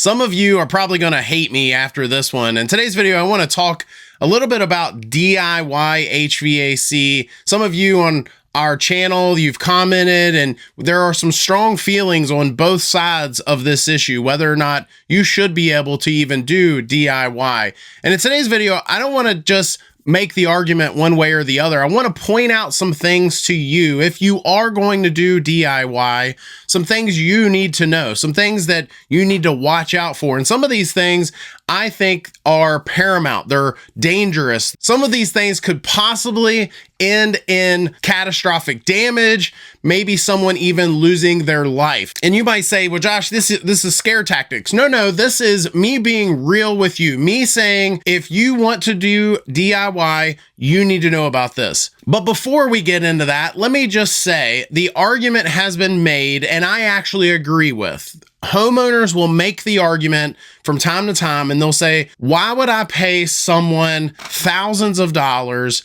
Some of you are probably going to hate me after this one. In today's video, I want to talk a little bit about DIY HVAC. Some of you on our channel, you've commented, and there are some strong feelings on both sides of this issue, whether or not you should be able to even do DIY. And in today's video, I don't want to just make the argument one way or the other. I want to point out some things to you. If you are going to do DIY, some things you need to know, some things that you need to watch out for. And some of these things I think are paramount. They're dangerous. Some of these things could possibly end in catastrophic damage, maybe someone even losing their life. And you might say, well, Josh, this is scare tactics. No, this is me being real with you. Me saying, if you want to do DIY, you need to know about this. But before we get into that, let me just say the argument has been made, and I actually agree with. Homeowners will make the argument from time to time, and they'll say, why would I pay someone thousands of dollars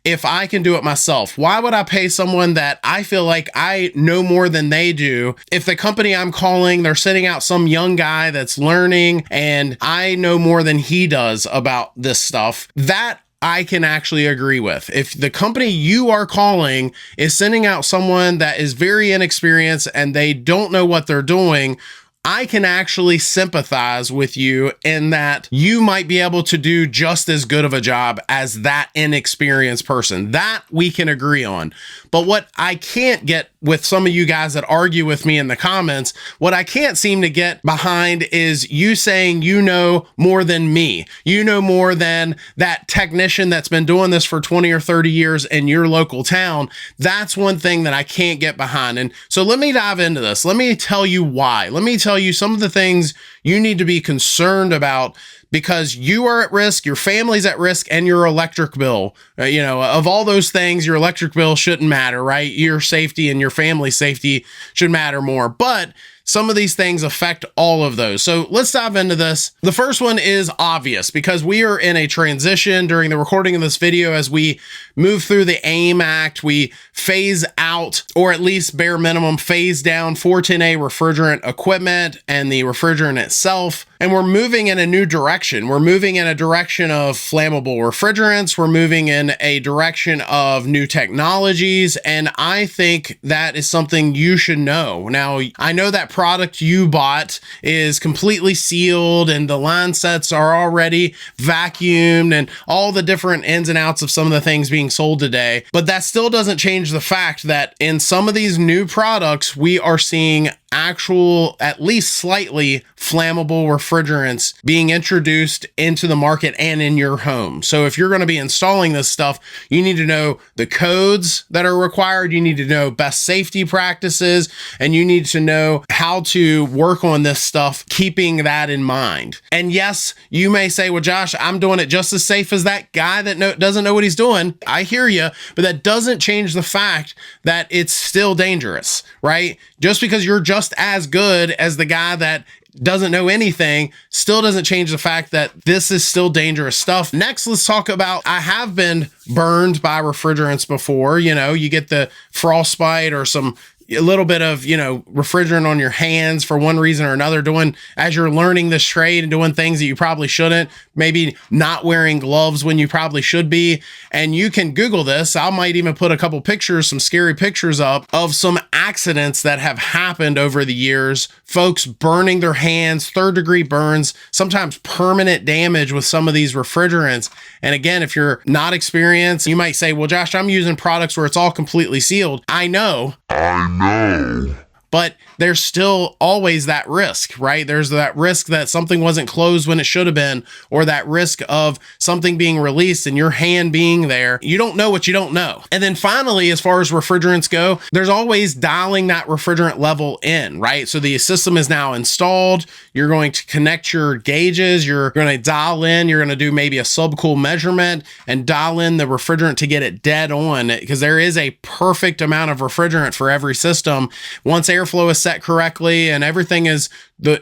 if I can do it myself? Why would I pay someone that I feel like I know more than they do? If the company I'm calling, they're sending out some young guy that's learning and I know more than he does about this stuff, that I can actually agree with. If the company you are calling is sending out someone that is very inexperienced and they don't know what they're doing, I can actually sympathize with you in that you might be able to do just as good of a job as that inexperienced person. That we can agree on. But what I can't get with some of you guys that argue with me in the comments, what I can't seem to get behind is you saying you know more than me. You know more than that technician that's been doing this for 20 or 30 years in your local town. That's one thing that I can't get behind. And so let me dive into this. Let me tell you why. Let me tell you some of the things you need to be concerned about, because you are at risk, your family's at risk, and your electric bill. Of all those things, your electric bill shouldn't matter, right? Your safety and your family's safety should matter more. But some of these things affect all of those. So let's dive into this. The first one is obvious because we are in a transition during the recording of this video. As we move through the AIM Act, we phase out, or at least bare minimum phase down 410A refrigerant equipment and the refrigerant itself. And we're moving in a new direction. We're moving in a direction of flammable refrigerants. We're moving in a direction of new technologies. And I think that is something you should know. Now, I know that product you bought is completely sealed and the line sets are already vacuumed and all the different ins and outs of some of the things being sold today. But that still doesn't change the fact that in some of these new products, we are seeing actual, at least slightly flammable refrigerants being introduced into the market and in your home. So if you're going to be installing this stuff, you need to know the codes that are required. You need to know best safety practices, and you need to know how to work on this stuff, keeping that in mind. And yes, you may say, well, Josh, I'm doing it just as safe as that guy that doesn't know what he's doing. I hear you, but that doesn't change the fact that it's still dangerous, right? Just because you're just as good as the guy that doesn't know anything still doesn't change the fact that this is still dangerous stuff. Next, let's talk about, I have been burned by refrigerants before. You get the frostbite or a little bit of, refrigerant on your hands for one reason or another, as you're learning this trade and doing things that you probably shouldn't, maybe not wearing gloves when you probably should be. And you can Google this. I might even put a couple pictures, some scary pictures up of some accidents that have happened over the years. Folks burning their hands, third-degree burns, sometimes permanent damage with some of these refrigerants. And again, if you're not experienced, you might say, well, Josh, I'm using products where it's all completely sealed. I know. But there's still always that risk, right? There's that risk that something wasn't closed when it should have been, or that risk of something being released and your hand being there. You don't know what you don't know. And then finally, as far as refrigerants go, there's always dialing that refrigerant level in, right? So the system is now installed. You're going to connect your gauges. You're going to dial in. You're going to do maybe a subcool measurement and dial in the refrigerant to get it dead on, because there is a perfect amount of refrigerant for every system. Once airflow is set correctly and everything is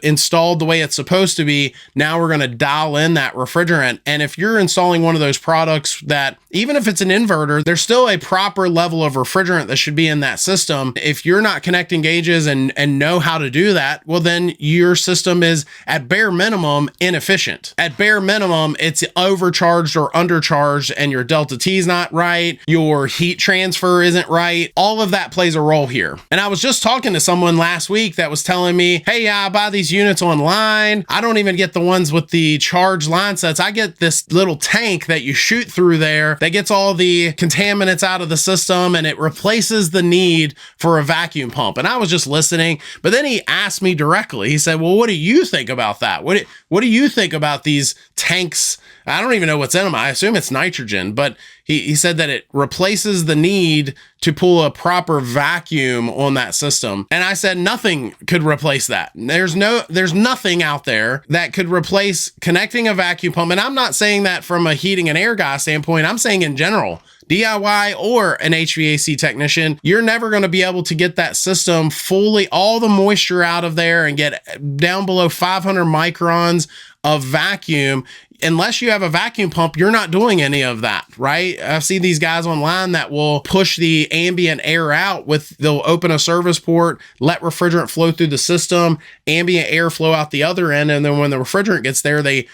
installed the way it's supposed to be. Now we're going to dial in that refrigerant. And if you're installing one of those products that, even if it's an inverter, there's still a proper level of refrigerant that should be in that system. If you're not connecting gauges and know how to do that, well, then your system is at bare minimum inefficient. At bare minimum, it's overcharged or undercharged, and your delta T is not right. Your heat transfer isn't right. All of that plays a role here. And I was just talking to someone last week that was telling me, hey, yeah, I buy these units online. I don't even get the ones with the charged line sets. I get this little tank that you shoot through there that gets all the contaminants out of the system, and it replaces the need for a vacuum pump. And I was just listening, but then he asked me directly. He said, well, what do you think about that? What do you think about these tanks? I don't even know what's in them. I assume it's nitrogen, but he said that it replaces the need to pull a proper vacuum on that system. And I said, nothing could replace that. There's nothing out there that could replace connecting a vacuum pump. And I'm not saying that from a heating and air guy standpoint. I'm saying in general, DIY or an HVAC technician, you're never going to be able to get that system fully, all the moisture out of there and get down below 500 microns of vacuum. Unless you have a vacuum pump, you're not doing any of that, right? I've seen these guys online that will push the ambient air out they'll open a service port, let refrigerant flow through the system, ambient air flow out the other end. And then when the refrigerant gets there, they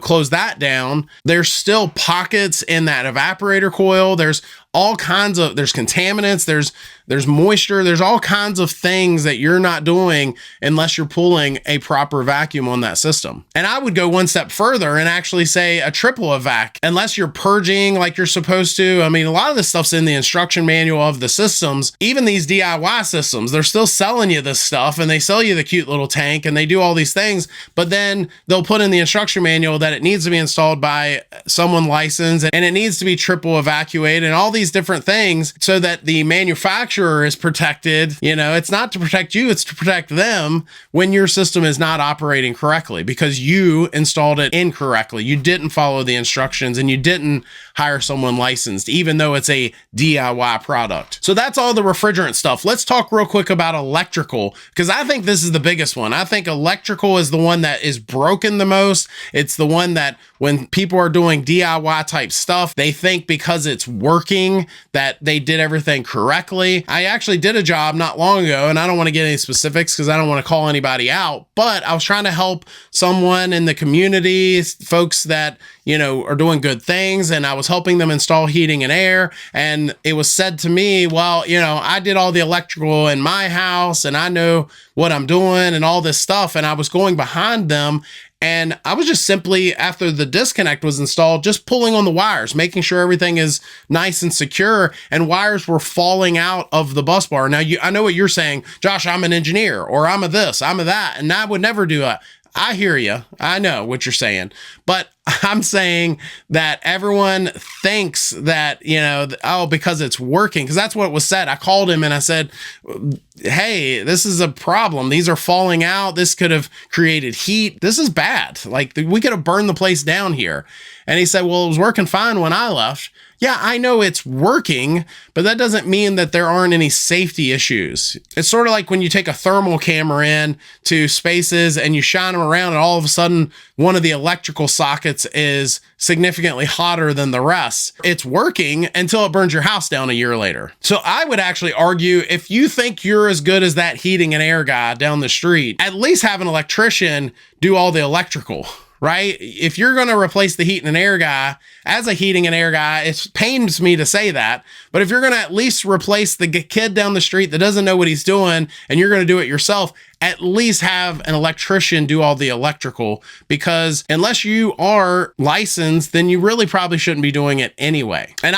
close that down. There's still pockets in that evaporator coil. There's all kinds of, there's contaminants, there's moisture, there's all kinds of things that you're not doing unless you're pulling a proper vacuum on that system. And I would go one step further and actually say a triple evac, unless you're purging like you're supposed to. I mean, a lot of this stuff's in the instruction manual of the systems. Even these DIY systems, they're still selling you this stuff, and they sell you the cute little tank and they do all these things, but then they'll put in the instruction manual that it needs to be installed by someone licensed and it needs to be triple evacuated and all these different things so that the manufacturer is protected. It's not to protect you, it's to protect them when your system is not operating correctly because you installed it incorrectly. You didn't follow the instructions and you didn't hire someone licensed, even though it's a DIY product. So that's all the refrigerant stuff. Let's talk real quick about electrical, because I think this is the biggest one. I think electrical is the one that is broken the most. It's the one that when people are doing DIY type stuff, they think because it's working that they did everything correctly. I actually did a job not long ago, and I don't want to get any specifics because I don't want to call anybody out, but I was trying to help someone in the community, folks that, are doing good things, and I was helping them install heating and air. And it was said to me, well, I did all the electrical in my house and I know what I'm doing and all this stuff. And I was going behind them. And I was just simply, after the disconnect was installed, just pulling on the wires, making sure everything is nice and secure, and wires were falling out of the bus bar. Now, I know what you're saying, Josh, I'm an engineer, or I'm a this, I'm a that, and I would never do that. I hear you. I know what you're saying, but I'm saying that everyone thinks that, because it's working, because that's what was said. I called him and I said, hey, this is a problem. These are falling out. This could have created heat. This is bad. Like, we could have burned the place down here. And he said, well, it was working fine when I left. Yeah, I know it's working, but that doesn't mean that there aren't any safety issues. It's sort of like when you take a thermal camera in to spaces and you shine them around, and all of a sudden one of the electrical sockets is significantly hotter than the rest. It's working until it burns your house down a year later. So I would actually argue, if you think you're as good as that heating and air guy down the street, at least have an electrician do all the electrical. Right? If you're going to replace the heating and air guy, as a heating and air guy, it pains me to say that, but if you're going to at least replace the kid down the street that doesn't know what he's doing and you're going to do it yourself, at least have an electrician do all the electrical, because unless you are licensed, then you really probably shouldn't be doing it anyway. And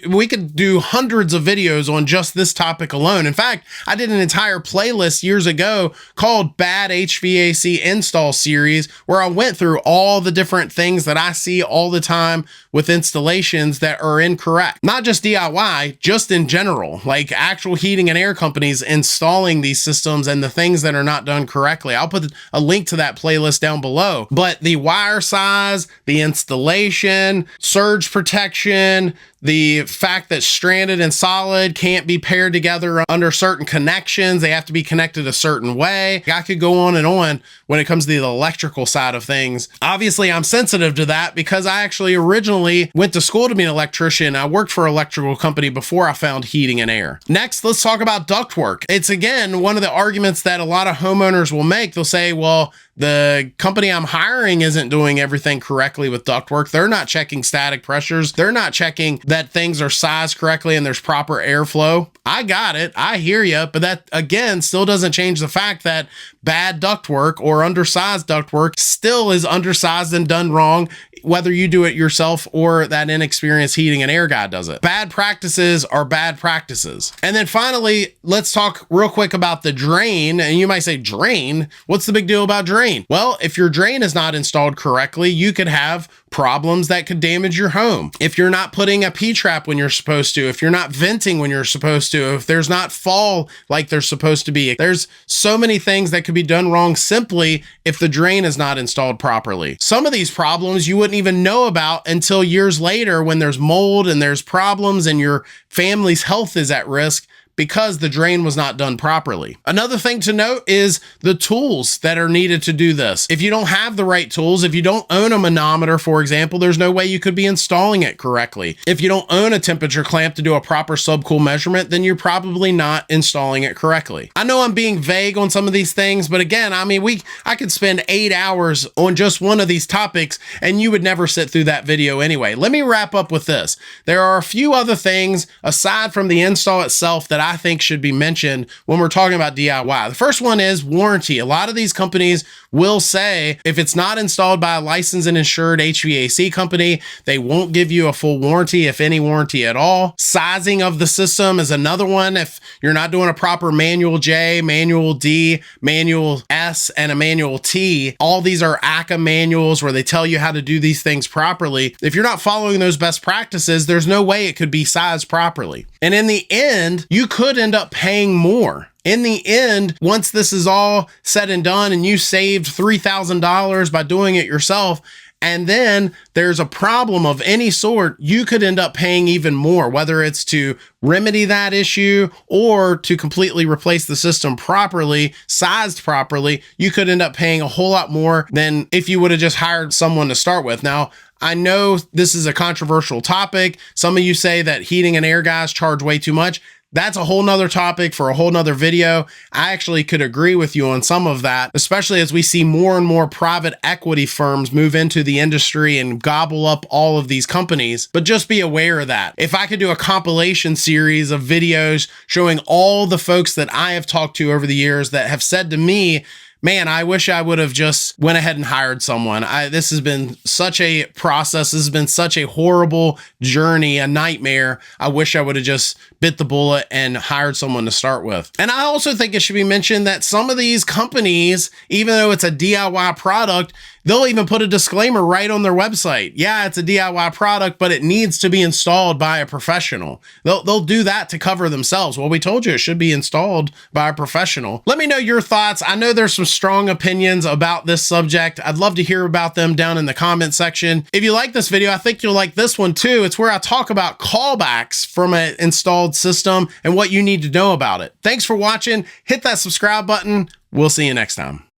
we could do hundreds of videos on just this topic alone. In fact, I did an entire playlist years ago called Bad HVAC Install Series, where I went through all the different things that I see all the time with installations that are incorrect. Not just DIY, just in general, like actual heating and air companies installing these systems and the things that that are not done correctly. I'll put a link to that playlist down below. But the wire size, the installation, surge protection, the fact that stranded and solid can't be paired together under certain connections. They have to be connected a certain way. I could go on and on when it comes to the electrical side of things. Obviously, I'm sensitive to that because I actually originally went to school to be an electrician. I worked for an electrical company before I found heating and air. Next, let's talk about ductwork. It's again, one of the arguments that a lot of homeowners will make. They'll say, well, the company I'm hiring isn't doing everything correctly with ductwork. They're not checking static pressures. They're not checking that things are sized correctly and there's proper airflow. I got it. I hear you. But that, again, still doesn't change the fact that bad ductwork or undersized ductwork still is undersized and done wrong, whether you do it yourself or that inexperienced heating and air guy does it. Bad practices are bad practices. And then finally, let's talk real quick about the drain. And you might say, drain? What's the big deal about drain? Well, if your drain is not installed correctly, you could have problems that could damage your home. If you're not putting a P-trap when you're supposed to, if you're not venting when you're supposed to, if there's not fall like there's supposed to be, there's so many things that could be done wrong simply if the drain is not installed properly. Some of these problems you wouldn't even know about until years later when there's mold and there's problems and your family's health is at risk because the drain was not done properly. Another thing to note is the tools that are needed to do this. If you don't have the right tools, if you don't own a manometer, for example, there's no way you could be installing it correctly. If you don't own a temperature clamp to do a proper subcool measurement, then you're probably not installing it correctly. I know I'm being vague on some of these things, but again, I mean, I could spend 8 hours on just one of these topics and you would never sit through that video anyway. Let me wrap up with this. There are a few other things aside from the install itself that I think should be mentioned when we're talking about DIY. The first one is warranty. A lot of these companies will say if it's not installed by a licensed and insured HVAC company, they won't give you a full warranty, if any warranty at all. Sizing of the system is another one. If you're not doing a proper manual J, manual D, manual S, and a manual T, all these are ACA manuals where they tell you how to do these things properly. If you're not following those best practices, there's no way it could be sized properly. And in the end, you could end up paying more. In the end, once this is all said and done and you saved $3,000 by doing it yourself, and then there's a problem of any sort, you could end up paying even more, whether it's to remedy that issue or to completely replace the system properly, sized properly. You could end up paying a whole lot more than if you would have just hired someone to start with. Now, I know this is a controversial topic. Some of you say that heating and air guys charge way too much. That's a whole nother topic for a whole nother video. I actually could agree with you on some of that, especially as we see more and more private equity firms move into the industry and gobble up all of these companies. But just be aware of that. If I could do a compilation series of videos showing all the folks that I have talked to over the years that have said to me, man, I wish I would have just went ahead and hired someone. This has been such a process. This has been such a horrible journey, a nightmare. I wish I would have just bit the bullet and hired someone to start with. And I also think it should be mentioned that some of these companies, even though it's a DIY product, they'll even put a disclaimer right on their website. Yeah, it's a DIY product, but it needs to be installed by a professional. They'll do that to cover themselves. Well, we told you it should be installed by a professional. Let me know your thoughts. I know there's some strong opinions about this subject. I'd love to hear about them down in the comment section. If you like this video, I think you'll like this one too. It's where I talk about callbacks from an installed system and what you need to know about it. Thanks for watching. Hit that subscribe button. We'll see you next time.